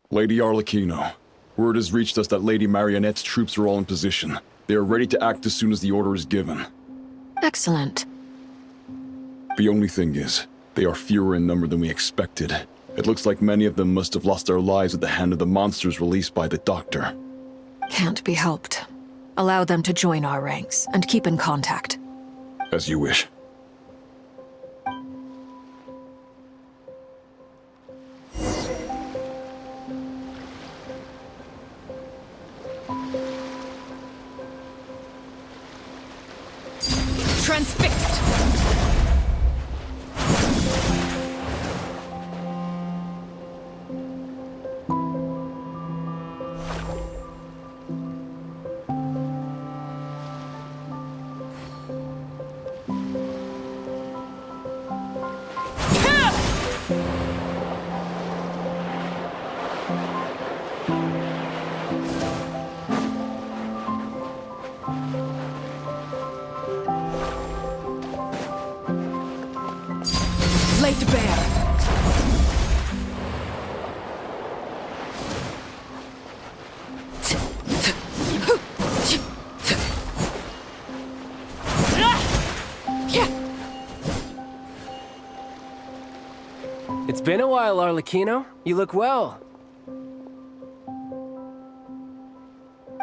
Lady Arlecchino, word has reached us that Lady Marionette's troops are all in position. They are ready to act as soon as the order is given. Excellent. The only thing is, they are fewer in number than we expected. It looks like many of them must have lost their lives at the hand of the monsters released by the Doctor. Can't be helped. Allow them to join our ranks, and keep in contact. As you wish. Transfixed! Laid bare. It's been a while, Arlecchino. You look well.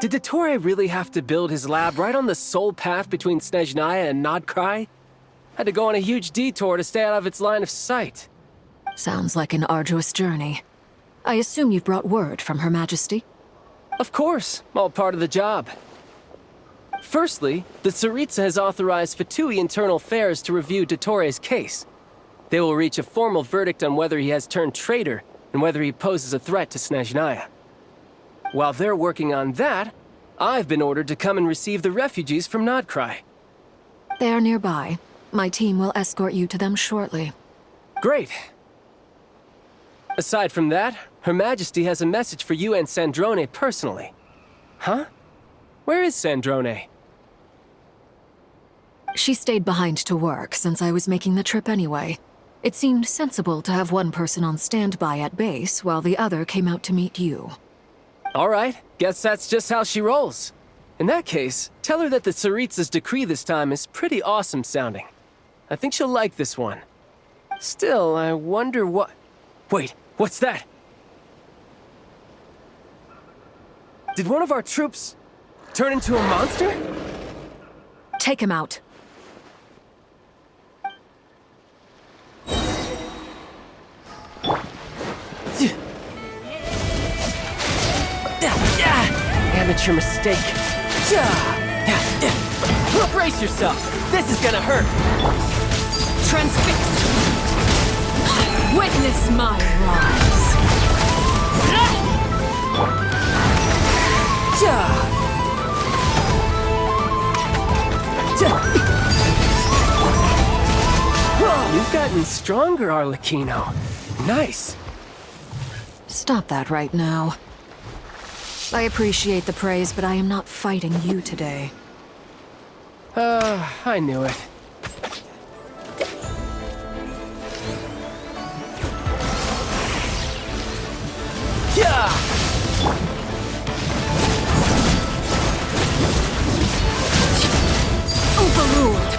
Did Dottore really have to build his lab right on the sole path between Snezhnaya and Nodkrai? Had to go on a huge detour to stay out of its line of sight. Sounds like an arduous journey. I assume you've brought word from Her Majesty? Of course, all part of the job. Firstly, the Tsaritsa has authorized Fatui Internal Affairs to review Dottore's case. They will reach a formal verdict on whether he has turned traitor and whether he poses a threat to Snezhnaya. While they're working on that, I've been ordered to come and receive the refugees from Nodkrai. They are nearby. My team will escort you to them shortly. Great. Aside from that, Her Majesty has a message for you and Sandrone personally. Huh? Where is Sandrone? She stayed behind to work since I was making the trip anyway. It seemed sensible to have one person on standby at base while the other came out to meet you. All right, guess that's just how she rolls. In that case, tell her that the Tsaritsa's decree this time is pretty awesome sounding. I think she'll like this one. Still, I wonder what... Wait, what's that? Did one of our troops turn into a monster? Take him out. Amateur mistake. Brace yourself. This is gonna hurt. Transfixed! Witness my rise! You've gotten stronger, Arlecchino. Nice. Stop that right now. I appreciate the praise, but I am not fighting you today. I knew it. Overruled!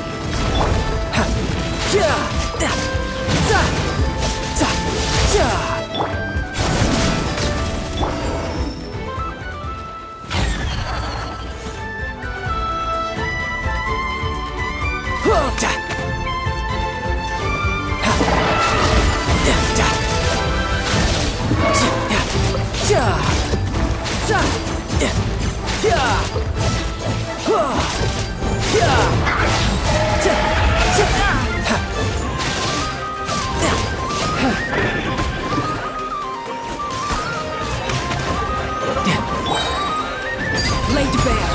Laid bare.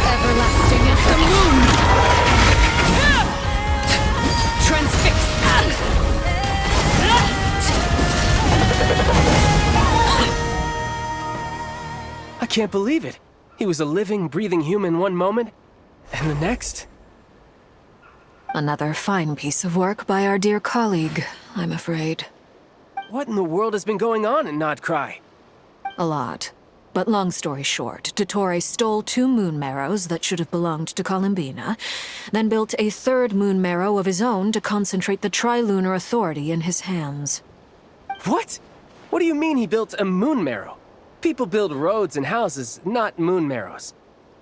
Everlasting as the moon. Transfixed. I can't believe it. He was a living, breathing human one moment, and the next... Another fine piece of work by our dear colleague, I'm afraid. What in the world has been going on in Nodcry? A lot. But long story short, Dottore stole 2 moon marrows that should have belonged to Columbina, then built a 3rd moon marrow of his own to concentrate the Trilunar Authority in his hands. What? What do you mean he built a moon marrow? People build roads and houses, not moon marrows.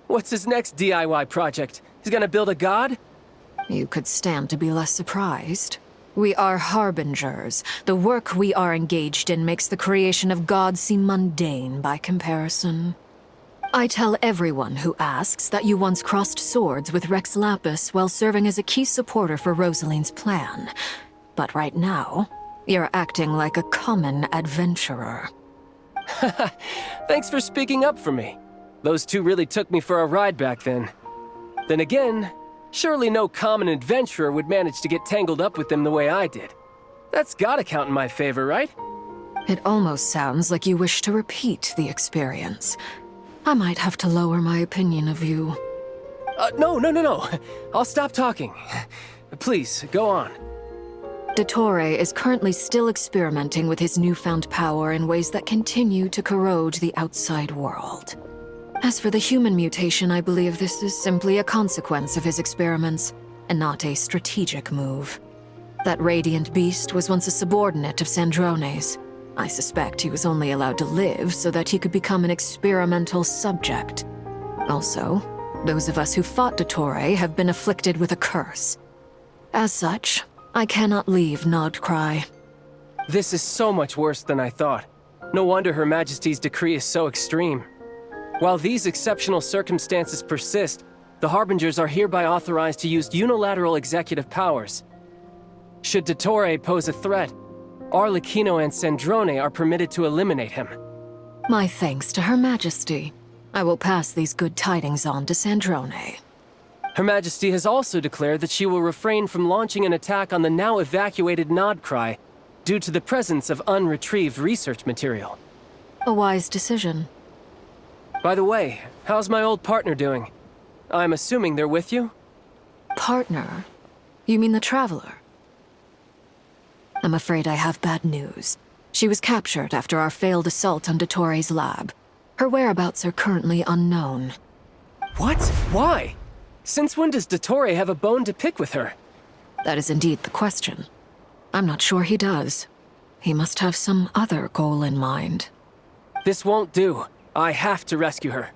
What's his next DIY project? He's gonna build a god? You could stand to be less surprised. We are harbingers. The work we are engaged in makes the creation of gods seem mundane by comparison. I tell everyone who asks that you once crossed swords with Rex Lapis while serving as a key supporter for Rosaline's plan. But right now, you're acting like a common adventurer. Thanks for speaking up for me. Those 2 really took me for a ride back then. Then again, surely no common adventurer would manage to get tangled up with them the way I did. That's gotta count in my favor, right? It almost sounds like you wish to repeat the experience. I might have to lower my opinion of you. No. I'll stop talking. Please, go on. Dottore is currently still experimenting with his newfound power in ways that continue to corrode the outside world. As for the human mutation, I believe this is simply a consequence of his experiments, and not a strategic move. That radiant beast was once a subordinate of Sandrone's. I suspect he was only allowed to live so that he could become an experimental subject. Also, those of us who fought Dottore have been afflicted with a curse. As such, I cannot leave Nodcry. This is so much worse than I thought. No wonder Her Majesty's decree is so extreme. While these exceptional circumstances persist, the Harbingers are hereby authorized to use unilateral executive powers. Should Dottore pose a threat, Arlecchino and Sandrone are permitted to eliminate him. My thanks to Her Majesty. I will pass these good tidings on to Sandrone. Her Majesty has also declared that she will refrain from launching an attack on the now evacuated Nodcry due to the presence of unretrieved research material. A wise decision. By the way, how's my old partner doing? I'm assuming they're with you? Partner? You mean the Traveler? I'm afraid I have bad news. She was captured after our failed assault on Dottore's lab. Her whereabouts are currently unknown. What? Why? Since when does Dottore have a bone to pick with her? That is indeed the question. I'm not sure he does. He must have some other goal in mind. This won't do. I have to rescue her.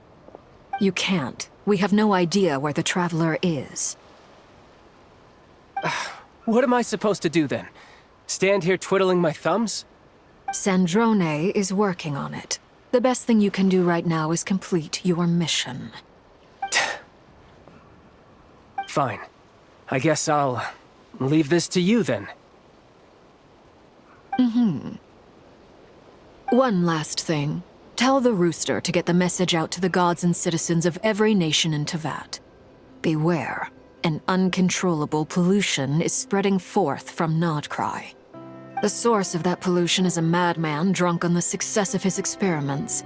You can't. We have no idea where the Traveler is. What am I supposed to do then? Stand here twiddling my thumbs? Sandrone is working on it. The best thing you can do right now is complete your mission. Fine. I guess I'll leave this to you then. One last thing. Tell the Rooster to get the message out to the gods and citizens of every nation in Teyvat. Beware. An uncontrollable pollution is spreading forth from Nodcry. The source of that pollution is a madman drunk on the success of his experiments.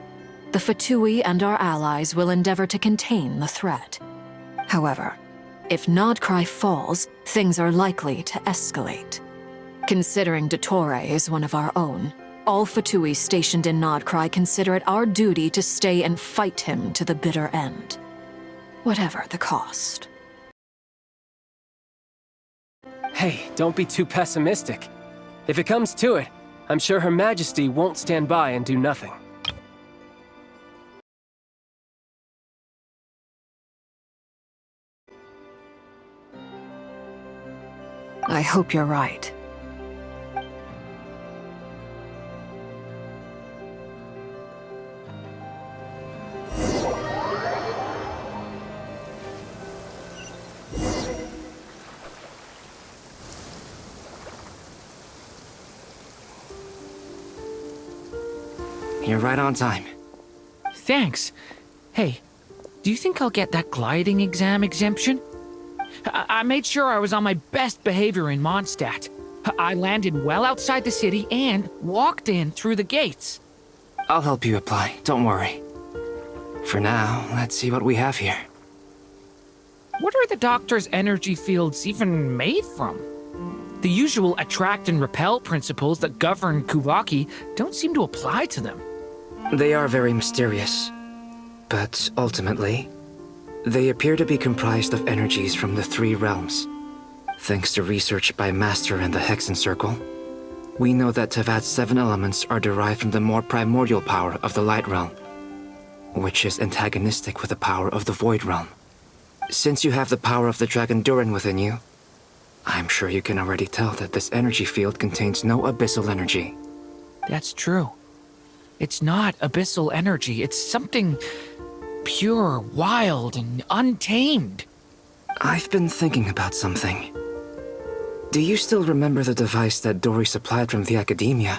The Fatui and our allies will endeavor to contain the threat. However, if Nodcry falls, things are likely to escalate. Considering Dottore is one of our own, all Fatui stationed in Nodcry consider it our duty to stay and fight him to the bitter end. Whatever the cost. Hey, don't be too pessimistic. If it comes to it, I'm sure Her Majesty won't stand by and do nothing. I hope you're right. You're right on time. Thanks. Hey, do you think I'll get that gliding exam exemption? I made sure I was on my best behavior in Mondstadt. I landed well outside the city and walked in through the gates. I'll help you apply, don't worry. For now, let's see what we have here. What are the doctor's energy fields even made from? The usual attract and repel principles that govern Kuvaki don't seem to apply to them. They are very mysterious. But ultimately, they appear to be comprised of energies from the three realms. Thanks to research by Master and the Hexen Circle, we know that Tevat's 7 elements are derived from the more primordial power of the Light Realm, which is antagonistic with the power of the Void Realm. Since you have the power of the Dragon Durin within you, I'm sure you can already tell that this energy field contains no abyssal energy. That's true. It's not abyssal energy, it's something pure, wild, and untamed. I've been thinking about something. Do you still remember the device that Dory supplied from the Academia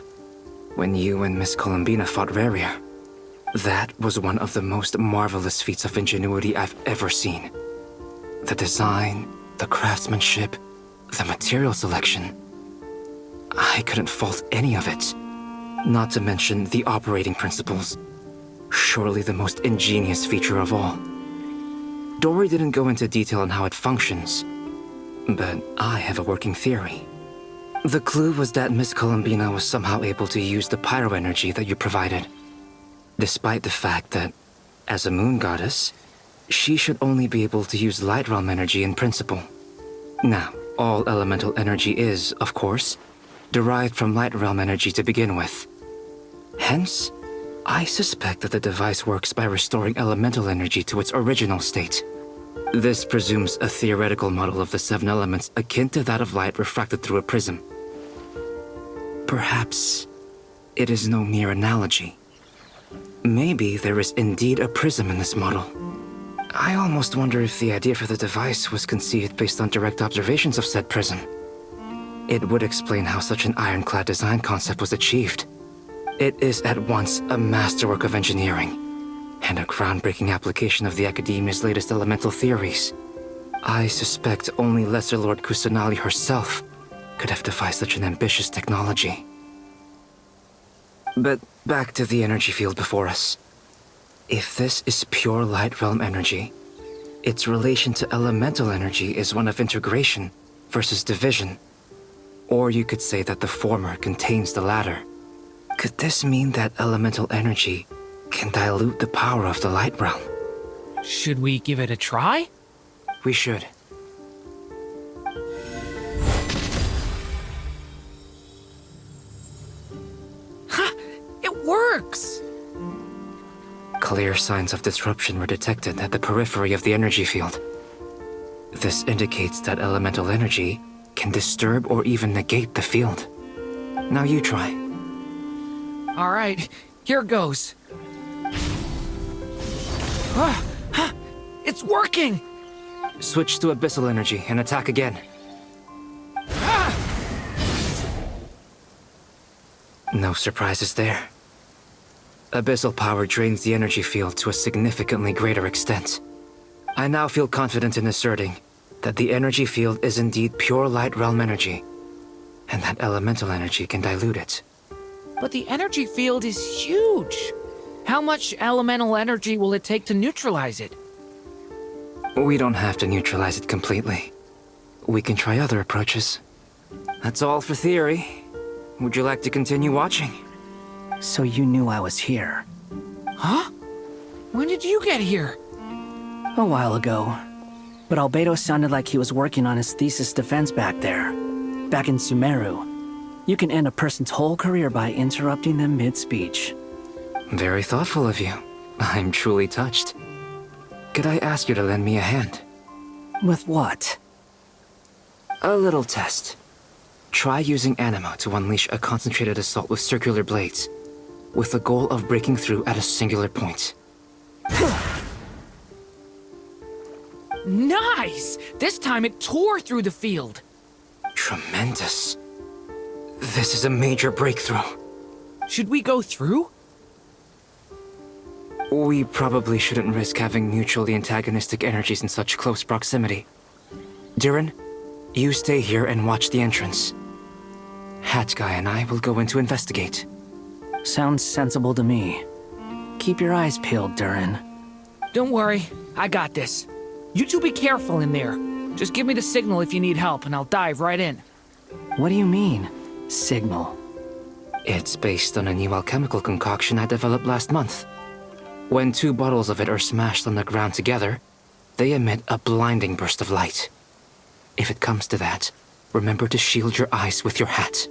when you and Miss Columbina fought Rarier? That was one of the most marvelous feats of ingenuity I've ever seen. The design, the craftsmanship, the material selection. I couldn't fault any of it. Not to mention the operating principles. Surely the most ingenious feature of all. Dory didn't go into detail on how it functions, but I have a working theory. The clue was that Miss Columbina was somehow able to use the pyro energy that you provided, despite the fact that, as a moon goddess, she should only be able to use Light Realm energy in principle. Now, all elemental energy is, of course, derived from Light Realm energy to begin with. Hence, I suspect that the device works by restoring elemental energy to its original state. This presumes a theoretical model of the 7 elements akin to that of light refracted through a prism. Perhaps it is no mere analogy. Maybe there is indeed a prism in this model. I almost wonder if the idea for the device was conceived based on direct observations of said prism. It would explain how such an ironclad design concept was achieved. It is at once a masterwork of engineering and a groundbreaking application of the Academia's latest elemental theories. I suspect only Lesser Lord Kusanali herself could have devised such an ambitious technology. But back to the energy field before us. If this is pure Light Realm energy, its relation to elemental energy is one of integration versus division. Or you could say that the former contains the latter. Could this mean that elemental energy can dilute the power of the Light Realm? Should we give it a try? We should. Ha! It works! Clear signs of disruption were detected at the periphery of the energy field. This indicates that elemental energy can disturb or even negate the field. Now you try. All right, here goes. It's working! Switch to abyssal energy and attack again. No surprises there. Abyssal power drains the energy field to a significantly greater extent. I now feel confident in asserting that the energy field is indeed pure Light Realm energy, and that elemental energy can dilute it. But the energy field is huge. How much elemental energy will it take to neutralize it? We don't have to neutralize it completely. We can try other approaches. That's all for theory. Would you like to continue watching? So you knew I was here. Huh? When did you get here? A while ago. But Albedo sounded like he was working on his thesis defense back there. Back in Sumeru. You can end a person's whole career by interrupting them mid-speech. Very thoughtful of you. I'm truly touched. Could I ask you to lend me a hand? With what? A little test. Try using Animo to unleash a concentrated assault with circular blades, with the goal of breaking through at a singular point. Nice! This time it tore through the field. Tremendous. This is a major breakthrough. Should we go through? We probably shouldn't risk having mutually antagonistic energies in such close proximity. Durin, you stay here and watch the entrance. Hat Guy and I will go in to investigate. Sounds sensible to me. Keep your eyes peeled, Durin. Don't worry, I got this. You two be careful in there. Just give me the signal if you need help and I'll dive right in. What do you mean, signal? It's based on a new alchemical concoction I developed last month. When 2 bottles of it are smashed on the ground together, they emit a blinding burst of light. If it comes to that, remember to shield your eyes with your hat.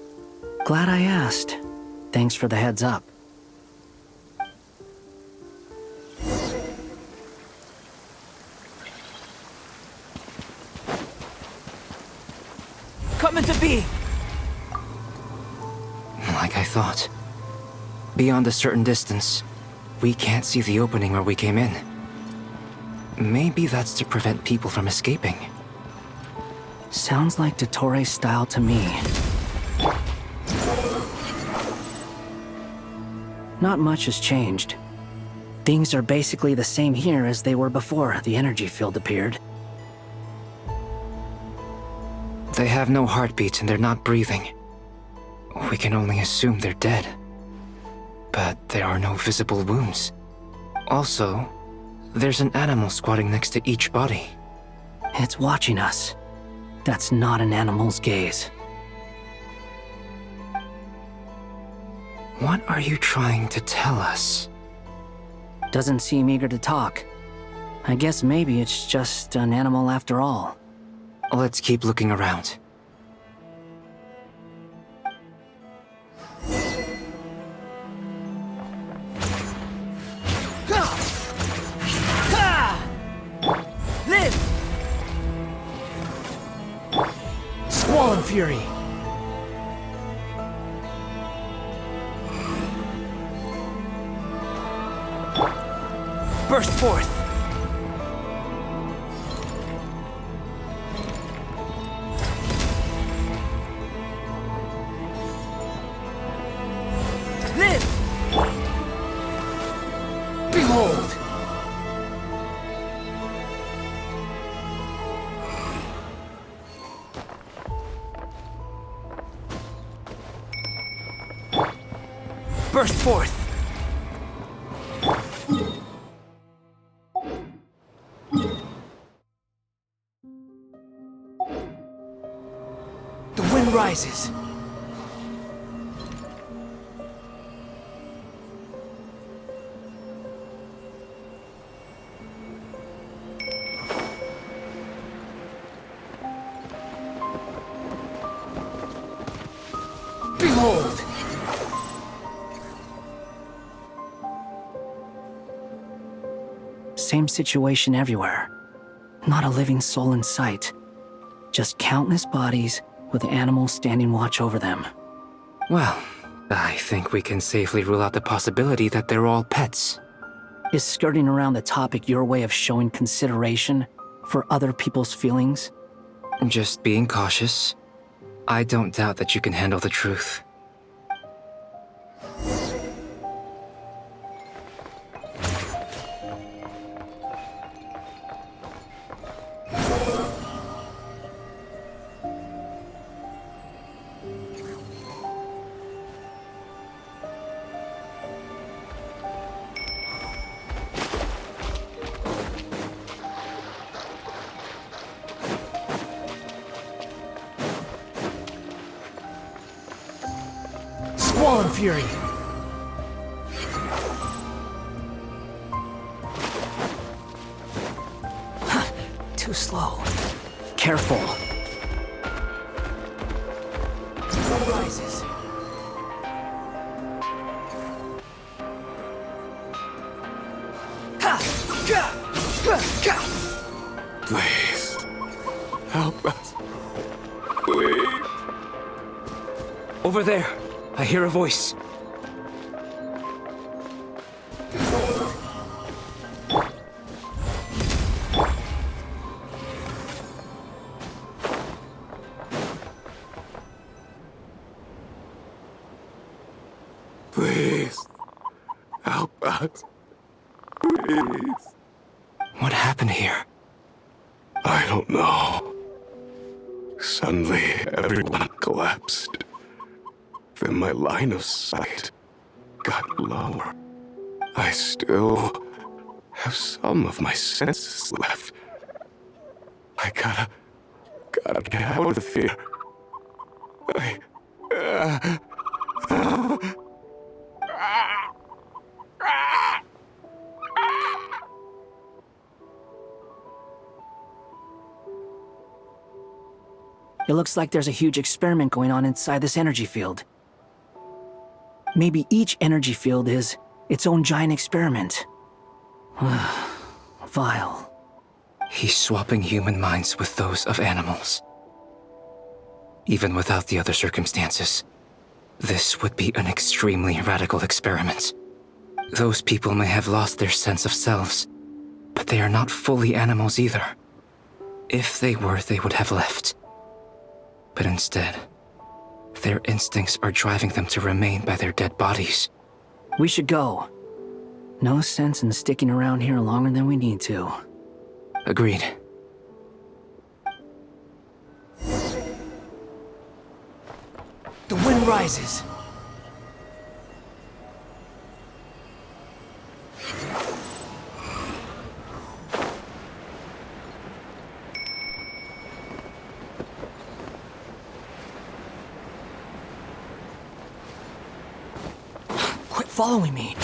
Glad I asked. Thanks for the heads up. Coming to be! Like I thought. Beyond a certain distance, we can't see the opening where we came in. Maybe that's to prevent people from escaping. Sounds like Dottore style to me. Not much has changed. Things are basically the same here as they were before the energy field appeared. They have no heartbeat and they're not breathing. We can only assume they're dead. But there are no visible wounds. Also, there's an animal squatting next to each body. It's watching us. That's not an animal's gaze. What are you trying to tell us? Doesn't seem eager to talk. I guess maybe it's just an animal after all. Let's keep looking around. Live! Squall Fury! Burst forth! Live! Behold! Burst forth! The wind rises. Behold! Same situation everywhere. Not a living soul in sight. Just countless bodies with animals standing watch over them. Well, I think we can safely rule out the possibility that they're all pets. Is skirting around the topic your way of showing consideration for other people's feelings? Just being cautious. I don't doubt that you can handle the truth. Squall Fury! Too slow. Careful. Rises. Please. Help us. Please. Over there, I hear a voice. Please. Help us. Please. What happened here? I don't know. Suddenly, everyone collapsed. Then my line of sight got lower. I still have some of my senses left. I gotta get out of here. It looks like there's a huge experiment going on inside this energy field. Maybe each energy field is its own giant experiment. Vile. He's swapping human minds with those of animals. Even without the other circumstances, this would be an extremely radical experiment. Those people may have lost their sense of selves, but they are not fully animals either. If they were, they would have left. But instead, their instincts are driving them to remain by their dead bodies. We should go. No sense in sticking around here longer than we need to. Agreed. The wind rises. Quit following me.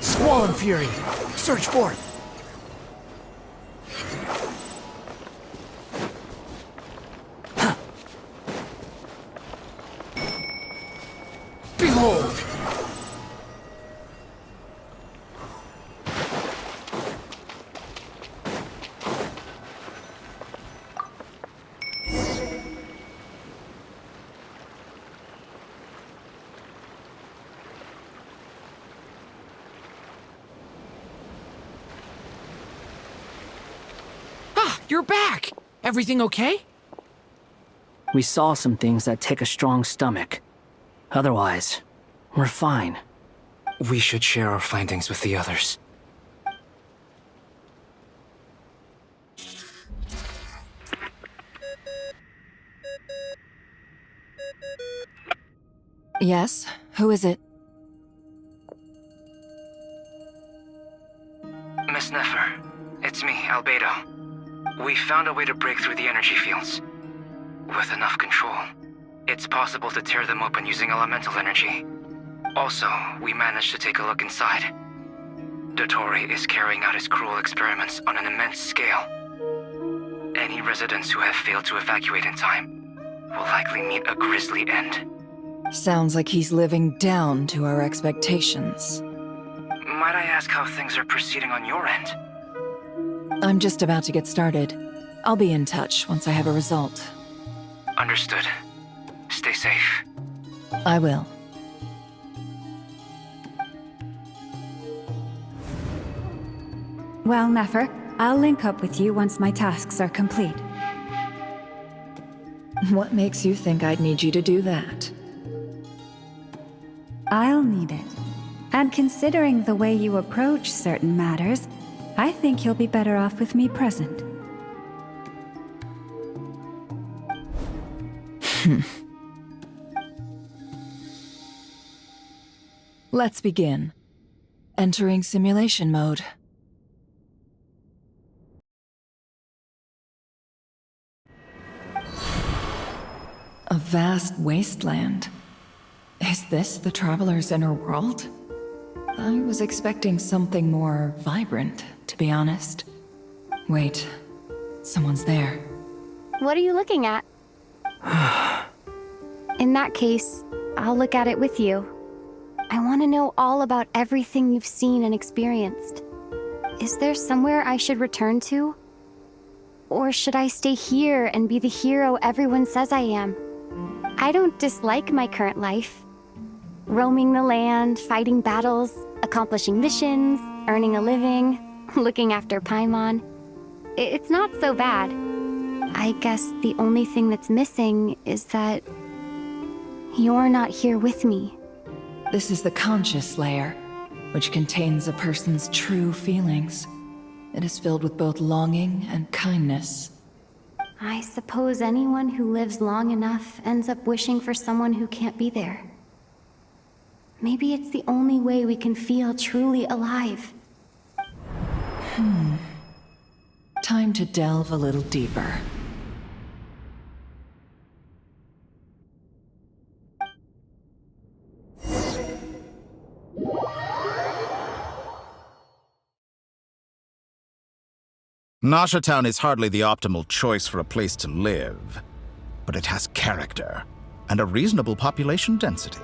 Squall and Fury, search for it. Behold! You're back! Everything okay? We saw some things that take a strong stomach. Otherwise, we're fine. We should share our findings with the others. Yes? Who is it? Miss Nefer, it's me, Albedo. We found a way to break through the energy fields. With enough control, it's possible to tear them open using elemental energy. Also, we managed to take a look inside. Dottore is carrying out his cruel experiments on an immense scale. Any residents who have failed to evacuate in time will likely meet a grisly end. Sounds like he's living down to our expectations. Might I ask how things are proceeding on your end? I'm just about to get started. I'll be in touch once I have a result. Understood. Stay safe. I will. Well, Nefer, I'll link up with you once my tasks are complete. What makes you think I'd need you to do that? I'll need it. And considering the way you approach certain matters, I think you'll be better off with me present. Let's begin. Entering simulation mode. A vast wasteland. Is this the Traveler's inner world? I was expecting something more vibrant, to be honest. Wait, someone's there. What are you looking at? In that case, I'll look at it with you. I want to know all about everything you've seen and experienced. Is there somewhere I should return to? Or should I stay here and be the hero everyone says I am? I don't dislike my current life. Roaming the land, fighting battles, accomplishing missions, earning a living, looking after Paimon. It's not so bad. I guess the only thing that's missing is that you're not here with me. This is the conscious layer, which contains a person's true feelings. It is filled with both longing and kindness. I suppose anyone who lives long enough ends up wishing for someone who can't be there. Maybe it's the only way we can feel truly alive. Time to delve a little deeper. Nasha Town is hardly the optimal choice for a place to live, but it has character and a reasonable population density.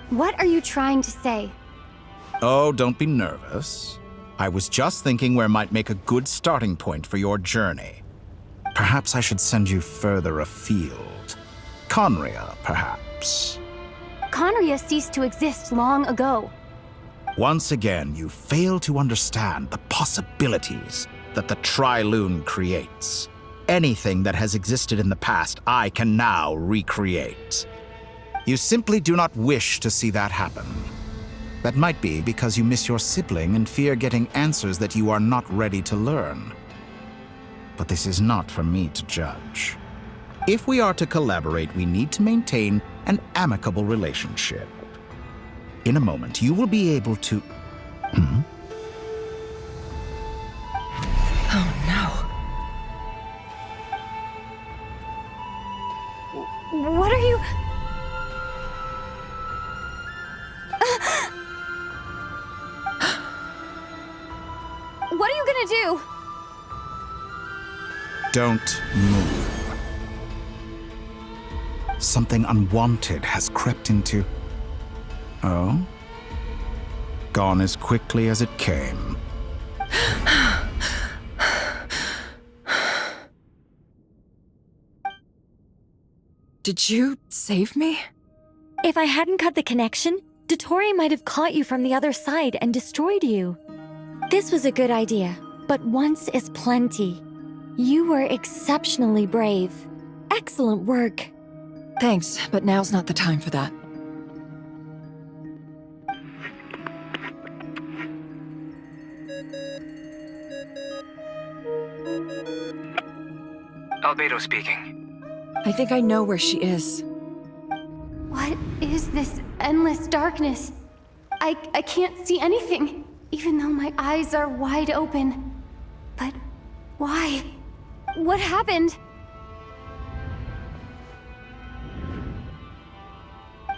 What are you trying to say? Oh, don't be nervous. I was just thinking where might make a good starting point for your journey. Perhaps I should send you further afield. Conria, perhaps. Conria ceased to exist long ago. Once again, you fail to understand the possibilities that the Tri-Lune creates. Anything that has existed in the past, I can now recreate. You simply do not wish to see that happen. That might be because you miss your sibling and fear getting answers that you are not ready to learn. But this is not for me to judge. If we are to collaborate, we need to maintain an amicable relationship. In a moment, you will be able to... Oh no. What are you... What are you gonna do? Don't move. Something unwanted has crept into... Oh? Gone as quickly as it came. Did you save me? If I hadn't cut the connection, Dottore might have caught you from the other side and destroyed you. This was a good idea, but once is plenty. You were exceptionally brave. Excellent work. Thanks, but now's not the time for that. Albedo speaking. I think I know where she is. What is this endless darkness? I can't see anything, even though my eyes are wide open. But why? What happened?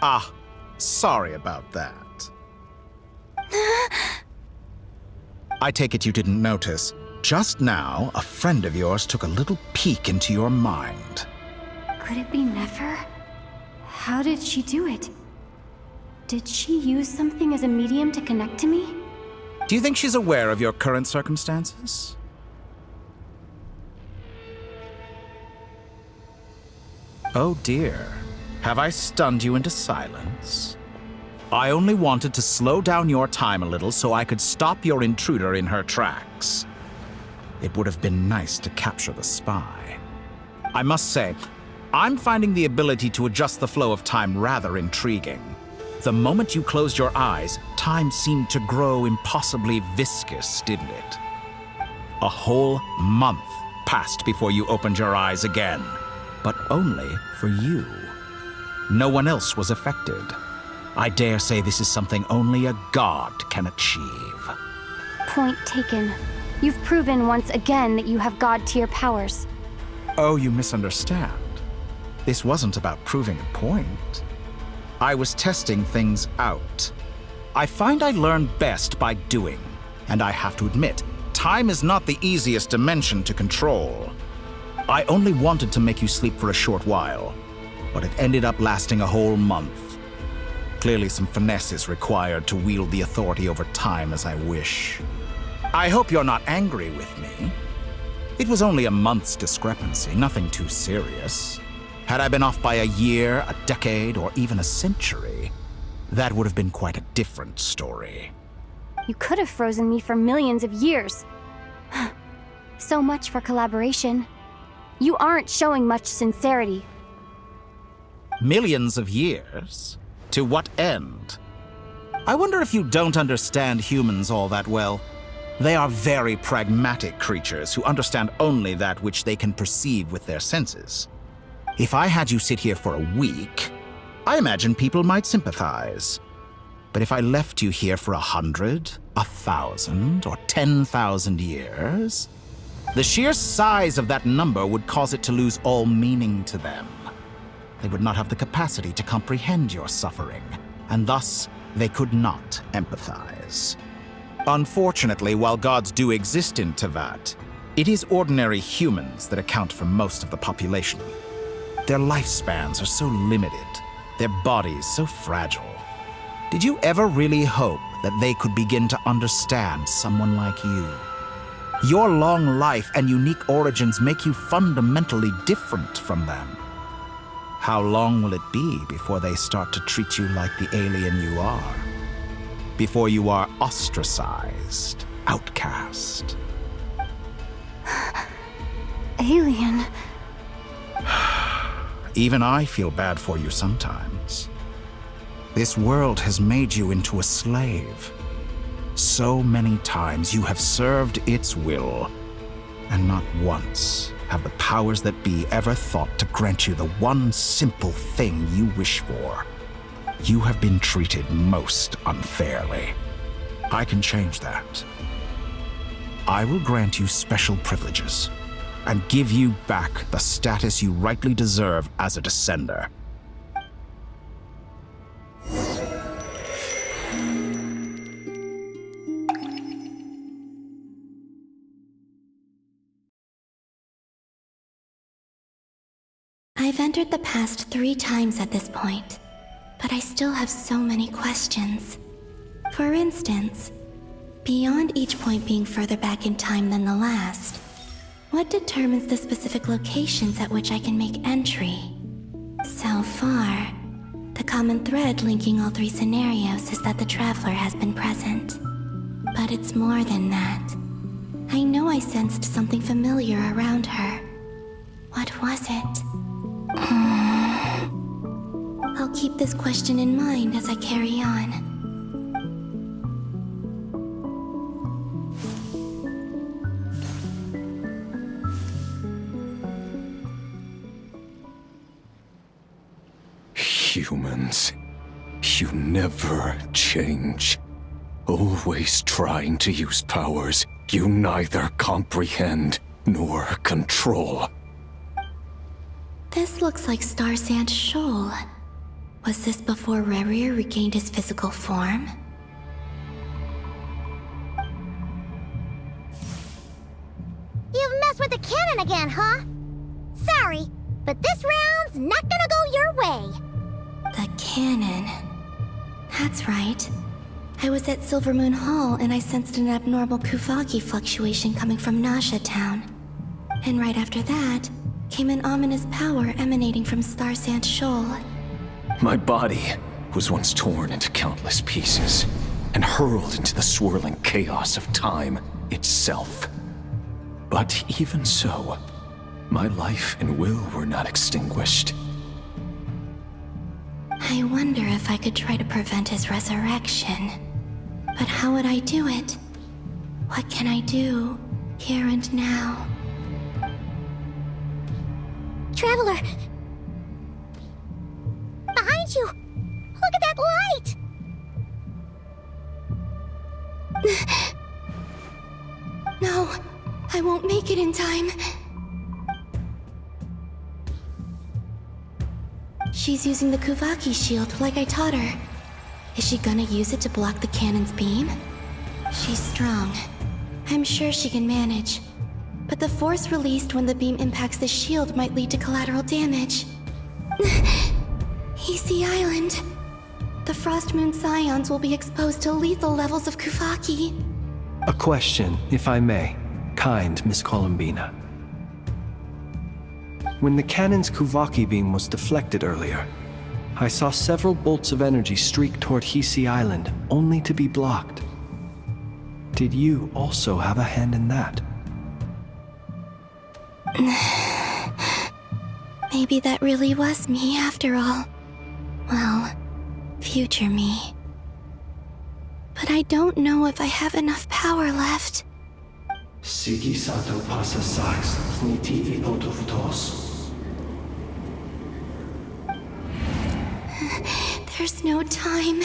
Ah, sorry about that. I take it you didn't notice. Just now, a friend of yours took a little peek into your mind. Could it be Nefer? How did she do it? Did she use something as a medium to connect to me? Do you think she's aware of your current circumstances? Oh dear. Have I stunned you into silence? I only wanted to slow down your time a little so I could stop your intruder in her tracks. It would have been nice to capture the spy. I must say, I'm finding the ability to adjust the flow of time rather intriguing. The moment you closed your eyes, time seemed to grow impossibly viscous, didn't it? A whole month passed before you opened your eyes again, but only for you. No one else was affected. I dare say this is something only a god can achieve. Point taken. You've proven once again that you have god-tier powers. Oh, you misunderstand. This wasn't about proving a point. I was testing things out. I find I learn best by doing, and I have to admit, time is not the easiest dimension to control. I only wanted to make you sleep for a short while, but it ended up lasting a whole month. Clearly some finesse is required to wield the authority over time as I wish. I hope you're not angry with me. It was only a month's discrepancy, nothing too serious. Had I been off by a year, a decade, or even a century, that would have been quite a different story. You could have frozen me for millions of years. So much for collaboration. You aren't showing much sincerity. Millions of years? To what end? I wonder if you don't understand humans all that well. They are very pragmatic creatures who understand only that which they can perceive with their senses. If I had you sit here for a week, I imagine people might sympathize. But if I left you here for 100, 1,000, or 10,000 years, The sheer size of that number would cause it to lose all meaning to them. They would not have the capacity to comprehend your suffering, and thus they could not empathize. Unfortunately, while gods do exist in Teyvat, it is ordinary humans that account for most of the population. Their lifespans are so limited, their bodies so fragile. Did you ever really hope that they could begin to understand someone like you? Your long life and unique origins make you fundamentally different from them. How long will it be before they start to treat you like the alien you are? Before you are ostracized, outcast? Alien. Even I feel bad for you sometimes. This world has made you into a slave. So many times you have served its will, and not once have the powers that be ever thought to grant you the one simple thing you wish for. You have been treated most unfairly. I can change that. I will grant you special privileges and give you back the status you rightly deserve as a descender. I've entered the past 3 times at this point, but I still have so many questions. For instance, beyond each point being further back in time than the last, what determines the specific locations at which I can make entry? So far, the common thread linking all 3 scenarios is that the Traveler has been present. But it's more than that. I know I sensed something familiar around her. What was it? I'll keep this question in mind as I carry on. Humans, you never change. Always trying to use powers you neither comprehend nor control. This looks like Star Sand Shoal. Was this before Rerir regained his physical form? You've messed with the cannon again, huh? Sorry, but this round's not gonna go your way. The cannon. That's right. I was at Silvermoon Hall and I sensed an abnormal Kuvagi fluctuation coming from Nasha Town. And right after that, came an ominous power emanating from Star Sand Shoal. My body was once torn into countless pieces and hurled into the swirling chaos of time itself. But even so, my life and will were not extinguished. I wonder if I could try to prevent his resurrection. But how would I do it? What can I do, here and now? Traveler! Behind you! Look at that light! No, I won't make it in time. She's using the Kuvaki shield like I taught her. Is she gonna use it to block the cannon's beam? She's strong. I'm sure she can manage. But the force released when the beam impacts the shield might lead to collateral damage. Easy Island. The Frost Moon Scions will be exposed to lethal levels of Kuvaki. A question, if I may, kind Miss Columbina. When the cannon's Kuvaki beam was deflected earlier, I saw several bolts of energy streak toward Hisi Island, only to be blocked. Did you also have a hand in that? Maybe that really was me after all. Well, future me. But I don't know if I have enough power left. Sigi sato pasa sax, niti ipotovtos. There's no time.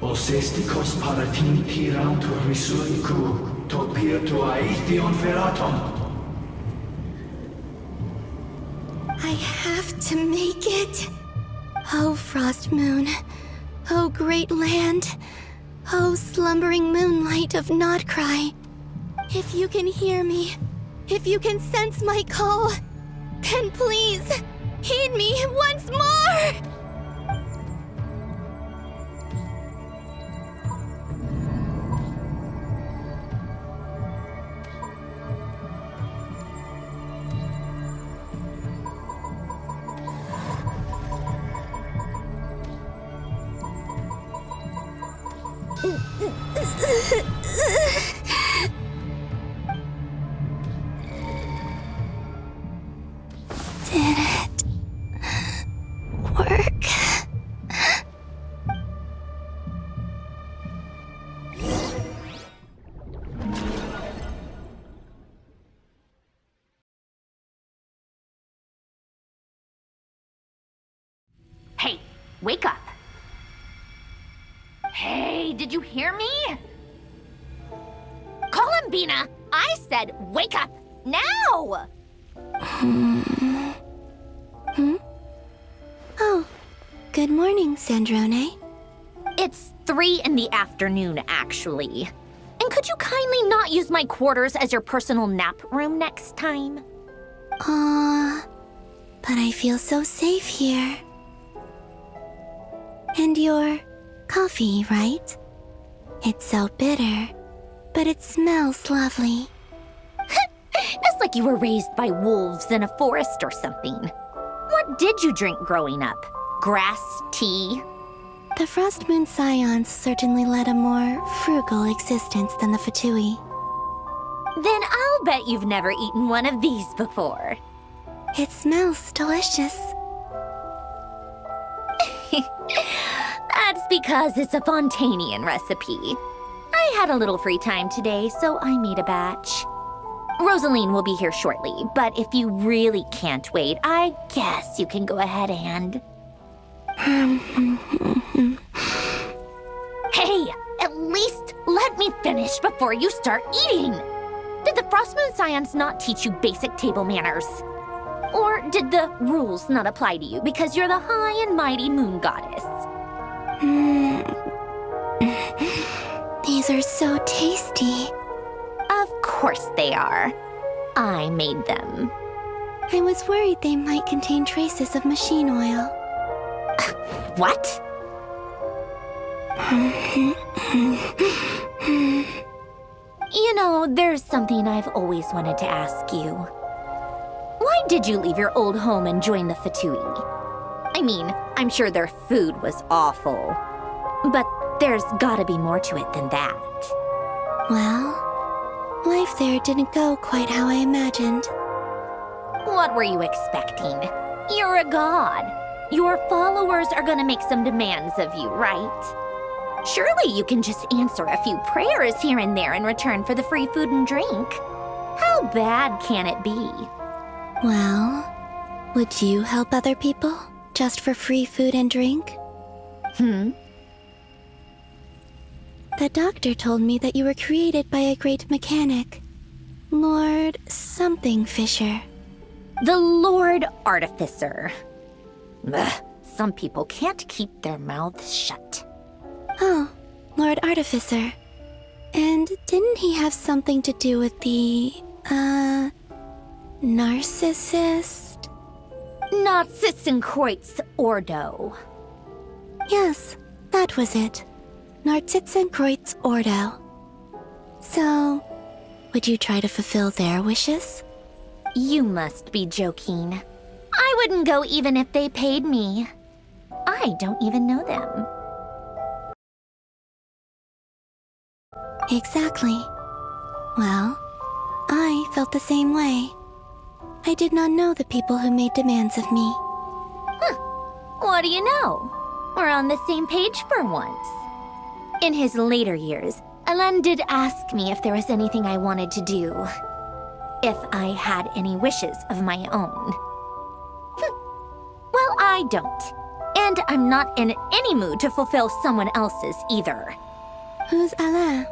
Osestikos paratin tirantur risuriku. I have to make it. Oh, Frost Moon. Oh, great land. Oh, slumbering moonlight of Notcry. If you can hear me, if you can sense my call, then please, heed me once more! Did it work? Hey, wake up. Hey, did you hear me? Columbina, I said wake up now! Oh, good morning, Sandrone. It's 3 in the afternoon, actually. And could you kindly not use my quarters as your personal nap room next time? But I feel so safe here. And your coffee, right? It's so bitter, but it smells lovely. It's like you were raised by wolves in a forest or something. What did you drink growing up? Grass tea? The Frost Moon Scions certainly led a more frugal existence than the Fatui. Then I'll bet you've never eaten one of these before. It smells delicious. That's because it's a Fontanian recipe. I had a little free time today, so I made a batch. Rosaline will be here shortly, but if you really can't wait, I guess you can go ahead and... Hey, at least let me finish before you start eating! Did the Frost Moon Scions not teach you basic table manners? Or did the rules not apply to you because you're the high and mighty moon goddess? These are so tasty. Of course they are. I made them. I was worried they might contain traces of machine oil. What? You know, there's something I've always wanted to ask you. Why did you leave your old home and join the Fatui? I mean, I'm sure their food was awful. But there's gotta be more to it than that. Well, life there didn't go quite how I imagined. What were you expecting? You're a god. Your followers are gonna make some demands of you, right? Surely you can just answer a few prayers here and there in return for the free food and drink. How bad can it be? Well, would you help other people just for free food and drink? The doctor told me that you were created by a great mechanic, Lord something Fisher. The Lord Artificer. Ugh, some people can't keep their mouths shut. Oh, Lord Artificer. And didn't he have something to do with the, Narcissist? Narcissenkreuz Ordo. Yes, that was it. Narcissenkreuz Ordo. So, would you try to fulfill their wishes? You must be joking. I wouldn't go even if they paid me. I don't even know them. Exactly. Well, I felt the same way. I did not know the people who made demands of me. What do you know? We're on the same page for once. In his later years, Alain did ask me if there was anything I wanted to do. If I had any wishes of my own. Well, I don't. And I'm not in any mood to fulfill someone else's either. Who's Alain?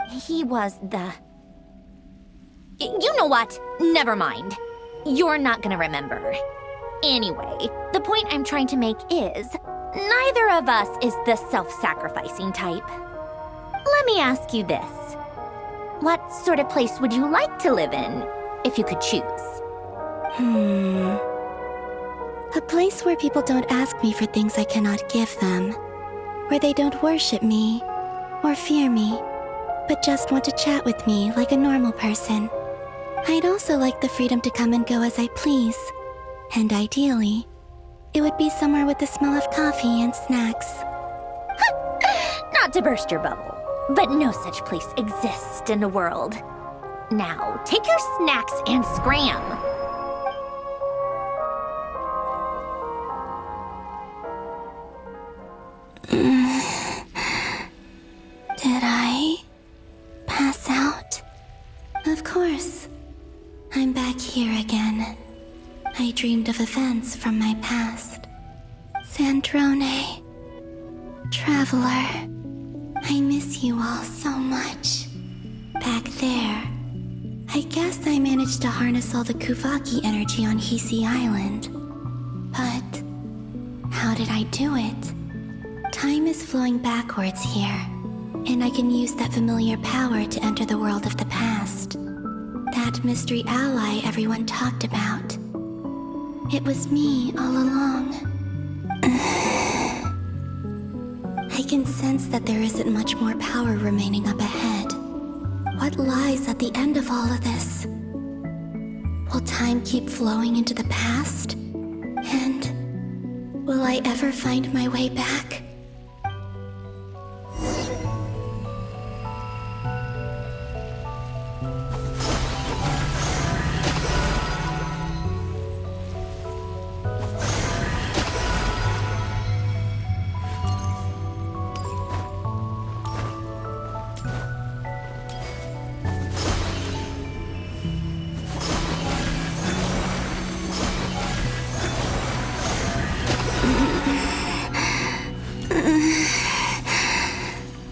He was the... You know what? Never mind. You're not gonna remember. Anyway, the point I'm trying to make is, neither of us is the self-sacrificing type. Let me ask you this. What sort of place would you like to live in, if you could choose? A place where people don't ask me for things I cannot give them. Where they don't worship me, or fear me, but just want to chat with me like a normal person. I'd also like the freedom to come and go as I please. And ideally, it would be somewhere with the smell of coffee and snacks. Not to burst your bubble, but no such place exists in the world. Now, take your snacks and scram. Did I pass out? Of course. I'm back here again. I dreamed of events from my past. Sandrone. Traveler. I miss you all so much. Back there. I guess I managed to harness all the Kuvaki energy on Hisi Island. But how did I do it? Time is flowing backwards here, and I can use that familiar power to enter the world of the past. That mystery ally everyone talked about. It was me all along. I can sense that there isn't much more power remaining up ahead. What lies at the end of all of this? Will time keep flowing into the past? And will I ever find my way back?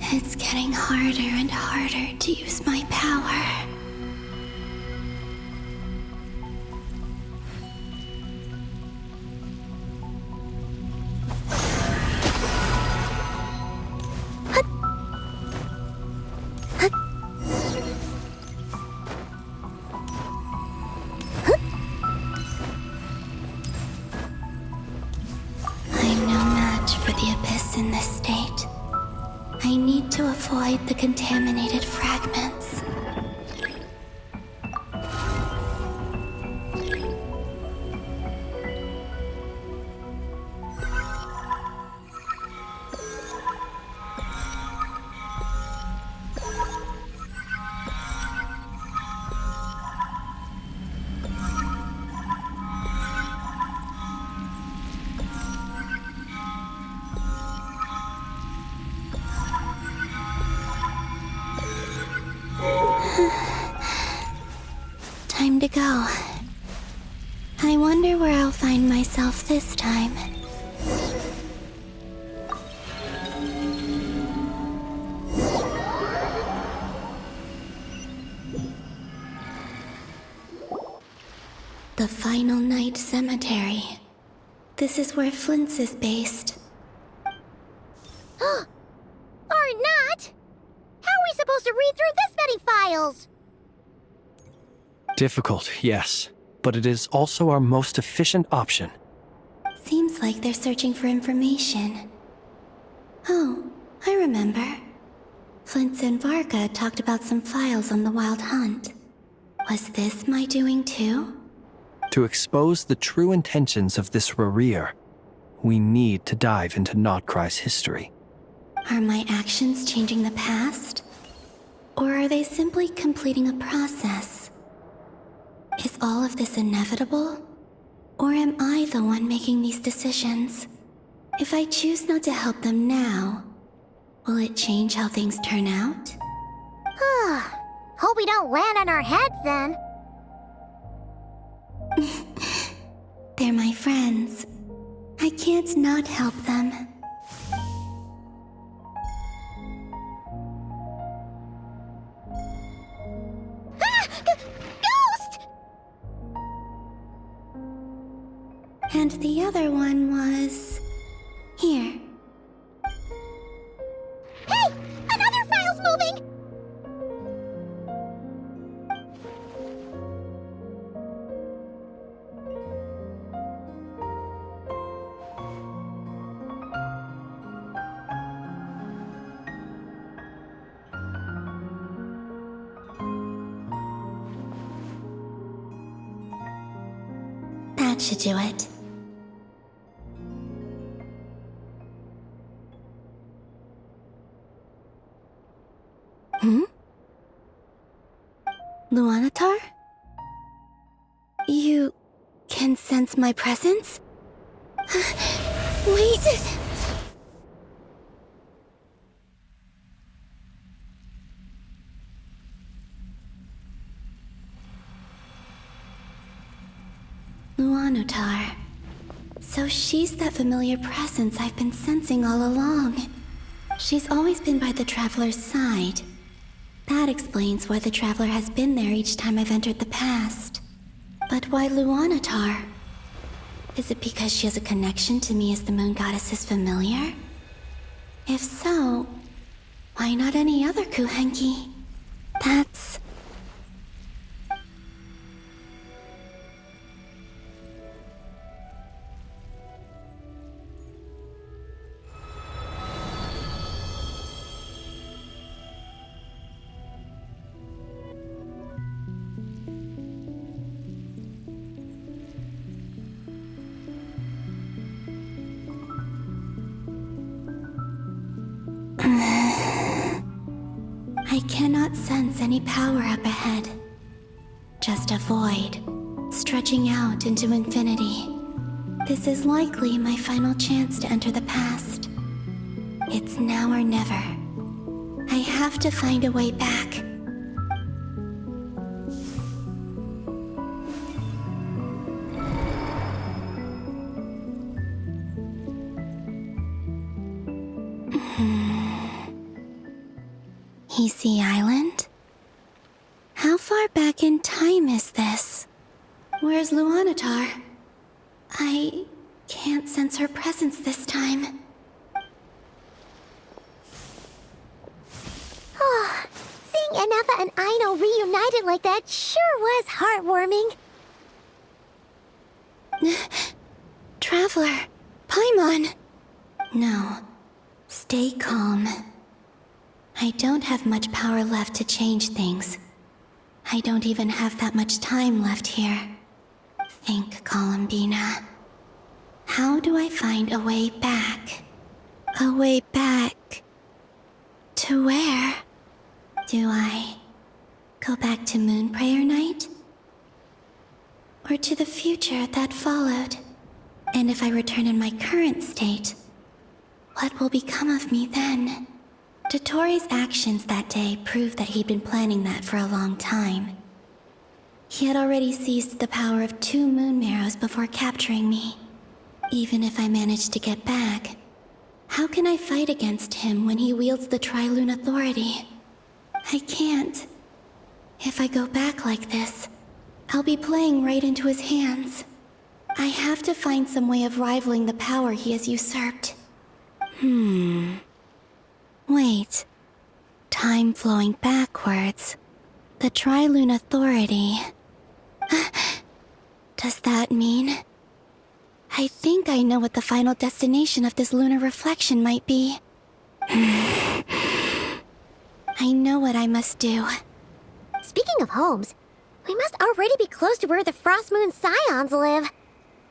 It's getting harder and harder to use my power. I'm no match for the Abyss in this state. I need to avoid the contaminated fragments. Time to go. I wonder where I'll find myself this time. The Final Night Cemetery. This is where Flint's is based. Or not! How are we supposed to read through this many files? Difficult, yes, but it is also our most efficient option. Seems like they're searching for information. Oh, I remember. Flint's and Varka talked about some files on the Wild Hunt. Was this my doing too? To expose the true intentions of this Rerir, we need to dive into Notcry's history. Are my actions changing the past? Or are they simply completing a process? Is all of this inevitable? Or am I the one making these decisions? If I choose not to help them now, will it change how things turn out? Hope we don't land on our heads then. They're my friends. I can't not help them. And the other one was... here. Hey! Another file's moving! That should do it. Luanatar? You can sense my presence? Wait! Luanatar. So she's that familiar presence I've been sensing all along. She's always been by the Traveler's side. That explains why the Traveler has been there each time I've entered the past. But why Luanatar? Is it because she has a connection to me as the Moon Goddess's familiar? If so, why not any other Kuhenki? That's... I cannot sense any power up ahead. Just a void, stretching out into infinity. This is likely my final chance to enter the past. It's now or never. I have to find a way back. Hisei Island? How far back in time is this? Where's Luanatar? I can't sense her presence this time. Oh, seeing Anafa and Aino reunited like that sure was heartwarming. Traveler, Paimon. No, stay calm. I don't have much power left to change things. I don't even have that much time left here. Think, Columbina. How do I find a way back? A way back... to where? Do I go back to Moon Prayer Night? Or to the future that followed? And if I return in my current state, what will become of me then? Dotori's actions that day proved that he'd been planning that for a long time. He had already seized the power of 2 Moon Marrows before capturing me. Even if I managed to get back, how can I fight against him when he wields the Tri-Lune Authority? I can't. If I go back like this, I'll be playing right into his hands. I have to find some way of rivaling the power he has usurped. Wait. Time flowing backwards. The Tri-Lune Authority. Does that mean... I think I know what the final destination of this lunar reflection might be. I know what I must do. Speaking of homes, we must already be close to where the Frost Moon Scions live.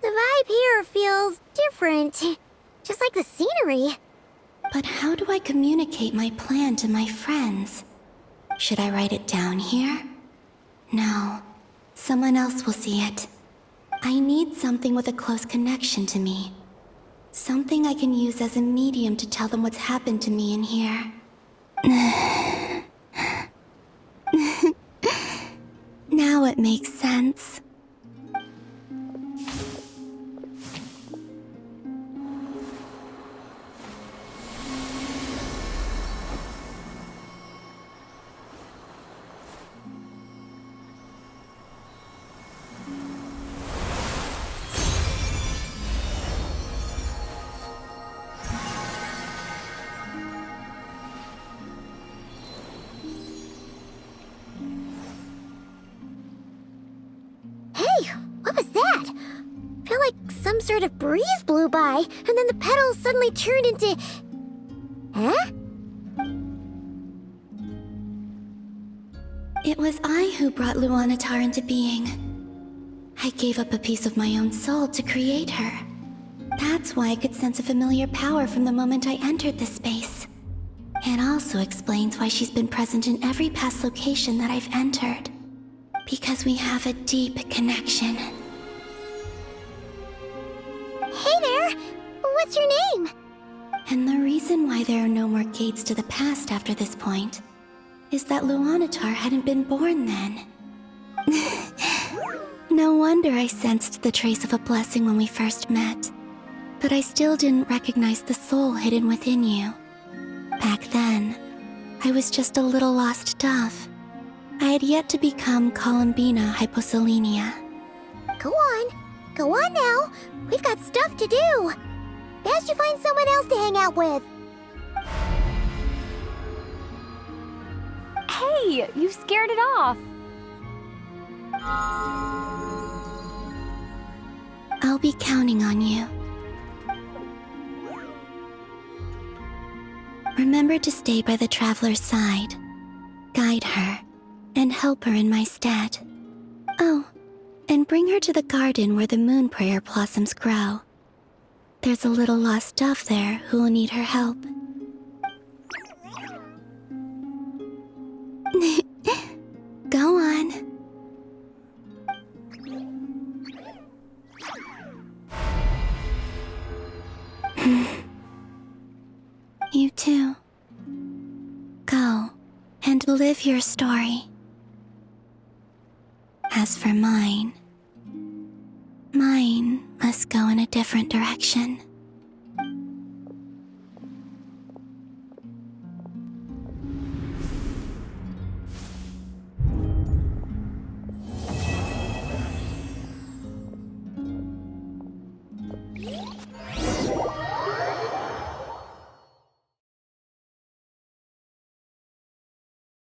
The vibe here feels different, just like the scenery. But how do I communicate my plan to my friends? Should I write it down here? No. Someone else will see it. I need something with a close connection to me. Something I can use as a medium to tell them what's happened to me in here. Now it makes sense. some sort of breeze blew by, and then the petals suddenly turned into... Huh? It was I who brought Luanatar into being. I gave up a piece of my own soul to create her. That's why I could sense a familiar power from the moment I entered this space. It also explains why she's been present in every past location that I've entered. Because we have a deep connection. Hey there! What's your name? And the reason why there are no more gates to the past after this point is that Luanatar hadn't been born then. No wonder I sensed the trace of a blessing when we first met. But I still didn't recognize the soul hidden within you. Back then, I was just a little lost dove. I had yet to become Columbina Hyposelenia. Go on now. We've got stuff to do. Best you find someone else to hang out with. Hey, you scared it off. I'll be counting on you. Remember to stay by the traveler's side, guide her, and help her in my stead. Oh, and bring her to the garden where the moon prayer blossoms grow. There's a little lost dove there who will need her help. Go on. You too. Go and live your story. As for mine must go in a different direction.